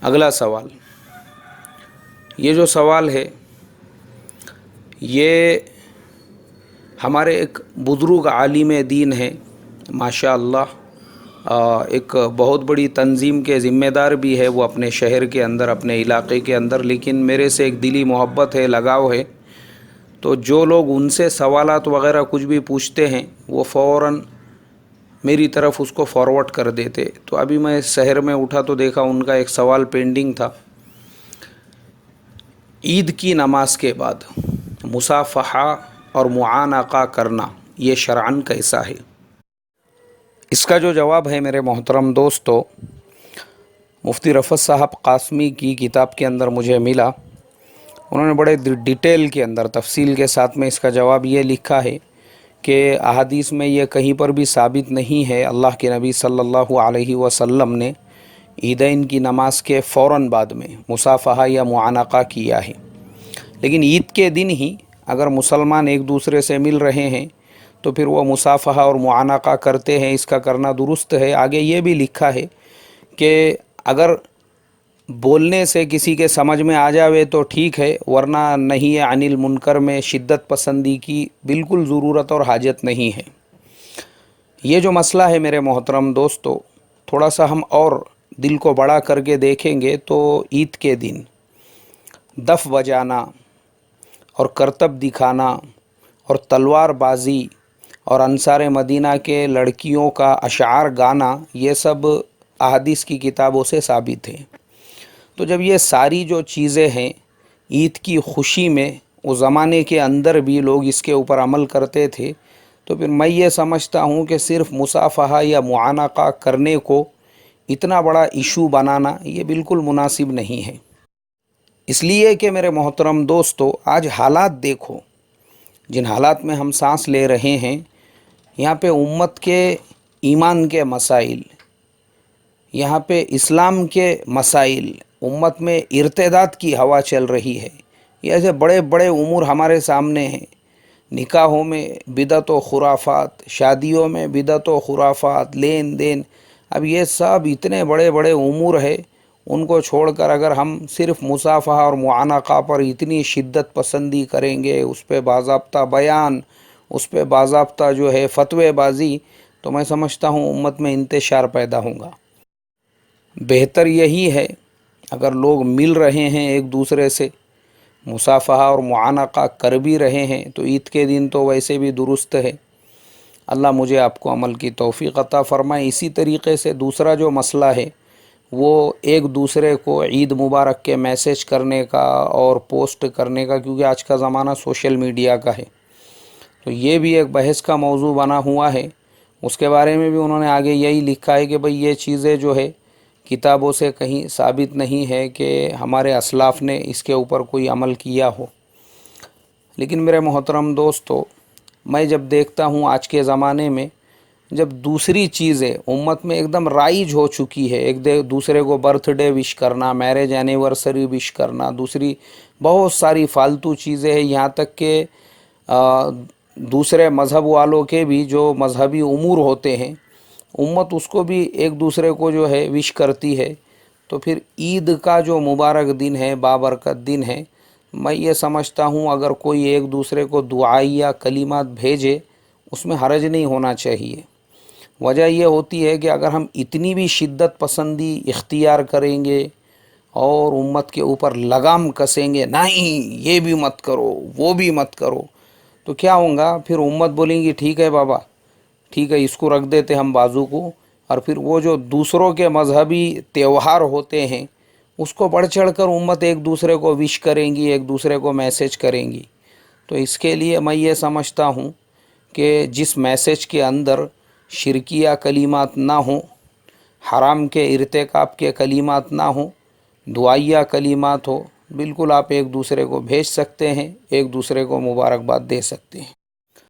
اگلا سوال، یہ جو سوال ہے یہ ہمارے ایک بزرگ عالم دین ہیں ماشاء اللہ، ایک بہت بڑی تنظیم کے ذمہ دار بھی ہے وہ اپنے شہر کے اندر، اپنے علاقے کے اندر، لیکن میرے سے ایک دلی محبت ہے، لگاؤ ہے، تو جو لوگ ان سے سوالات وغیرہ کچھ بھی پوچھتے ہیں وہ فوراً میری طرف اس کو فارورڈ کر دیتے۔ تو ابھی میں شہر میں اٹھا تو دیکھا ان کا ایک سوال پینڈنگ تھا، عید کی نماز کے بعد مصافحہ اور معانقہ کرنا یہ شرعاً کیسا ہے؟ اس کا جو جواب ہے میرے محترم دوستو، مفتی رفعت صاحب قاسمی کی کتاب کے اندر مجھے ملا، انہوں نے بڑے ڈیٹیل کے اندر تفصیل کے ساتھ میں اس کا جواب یہ لکھا ہے کہ احادیث میں یہ کہیں پر بھی ثابت نہیں ہے اللہ کے نبی صلی اللہ علیہ وسلم نے عیدین کی نماز کے فوراً بعد میں مصافحہ یا معانقہ کیا ہے، لیکن عید کے دن ہی اگر مسلمان ایک دوسرے سے مل رہے ہیں تو پھر وہ مصافحہ اور معانقہ کرتے ہیں، اس کا کرنا درست ہے۔ آگے یہ بھی لکھا ہے کہ اگر بولنے سے کسی کے سمجھ میں آ جاوے تو ٹھیک ہے، ورنہ نہی عن المنکر میں شدت پسندی کی بالکل ضرورت اور حاجت نہیں ہے۔ یہ جو مسئلہ ہے میرے محترم دوستو، تھوڑا سا ہم اور دل کو بڑا کر کے دیکھیں گے تو عید کے دن دف بجانا اور کرتب دکھانا اور تلوار بازی اور انصار مدینہ کے لڑکیوں کا اشعار گانا، یہ سب احادیث کی کتابوں سے ثابت ہے۔ تو جب یہ ساری جو چیزیں ہیں عید کی خوشی میں اس زمانے کے اندر بھی لوگ اس کے اوپر عمل کرتے تھے، تو پھر میں یہ سمجھتا ہوں کہ صرف مصافحہ یا معانقہ کرنے کو اتنا بڑا ایشو بنانا یہ بالکل مناسب نہیں ہے۔ اس لیے کہ میرے محترم دوستو، آج حالات دیکھو، جن حالات میں ہم سانس لے رہے ہیں، یہاں پہ امت کے ایمان کے مسائل، یہاں پہ اسلام کے مسائل، امت میں ارتداد کی ہوا چل رہی ہے، یہ ایسے بڑے بڑے امور ہمارے سامنے ہیں۔ نکاحوں میں بدعت و خرافات، شادیوں میں بدعت و خرافات، لین دین، اب یہ سب اتنے بڑے بڑے امور ہیں، ان کو چھوڑ کر اگر ہم صرف مصافحہ اور معانقہ پر اتنی شدت پسندی کریں گے، اس پہ باضابطہ بیان، اس پہ باضابطہ جو ہے فتوے بازی، تو میں سمجھتا ہوں امت میں انتشار پیدا ہوگا۔ بہتر یہی ہے اگر لوگ مل رہے ہیں ایک دوسرے سے، مصافحہ اور معانقہ کر بھی رہے ہیں، تو عید کے دن تو ویسے بھی درست ہے۔ اللہ مجھے آپ کو عمل کی توفیق عطا فرمائے۔ اسی طریقے سے دوسرا جو مسئلہ ہے وہ ایک دوسرے کو عید مبارک کے میسیج کرنے کا اور پوسٹ کرنے کا، کیونکہ آج کا زمانہ سوشل میڈیا کا ہے، تو یہ بھی ایک بحث کا موضوع بنا ہوا ہے۔ اس کے بارے میں بھی انہوں نے آگے یہی لکھا ہے کہ بھئی یہ چیزیں جو ہے کتابوں سے کہیں ثابت نہیں ہے کہ ہمارے اسلاف نے اس کے اوپر کوئی عمل کیا ہو۔ لیکن میرے محترم دوستو، میں جب دیکھتا ہوں آج کے زمانے میں جب دوسری چیزیں امت میں ایک دم رائج ہو چکی ہے، ایک دوسرے کو برتھ ڈے وش کرنا، میرج اینیورسری وش کرنا، دوسری بہت ساری فالتو چیزیں ہیں، یہاں تک کہ دوسرے مذہب والوں کے بھی جو مذہبی امور ہوتے ہیں، امت اس کو بھی ایک دوسرے کو جو ہے وش کرتی ہے۔ تو پھر عید کا جو مبارک دن ہے، بابرکت دن ہے، میں یہ سمجھتا ہوں اگر کوئی ایک دوسرے کو دعائیہ کلمات بھیجے، اس میں حرج نہیں ہونا چاہیے۔ وجہ یہ ہوتی ہے کہ اگر ہم اتنی بھی شدت پسندی اختیار کریں گے اور امت کے اوپر لگام کسیں گے، نہیں یہ بھی مت کرو، وہ بھی مت کرو، تو کیا ہوگا؟ پھر امت بولیں گی ٹھیک ہے بابا، ٹھیک ہے، اس کو رکھ دیتے ہم بازو کو، اور پھر وہ جو دوسروں کے مذہبی تہوار ہوتے ہیں اس کو بڑھ چڑھ کر امت ایک دوسرے کو وش کریں گی، ایک دوسرے کو میسیج کریں گی۔ تو اس کے لیے میں یہ سمجھتا ہوں کہ جس میسیج کے اندر شرکیہ کلمات نہ ہوں، حرام کے ارتکاب کے کلمات نہ ہوں، دعائیہ کلمات ہو، بالکل آپ ایک دوسرے کو بھیج سکتے ہیں، ایک دوسرے کو مبارکباد دے سکتے ہیں۔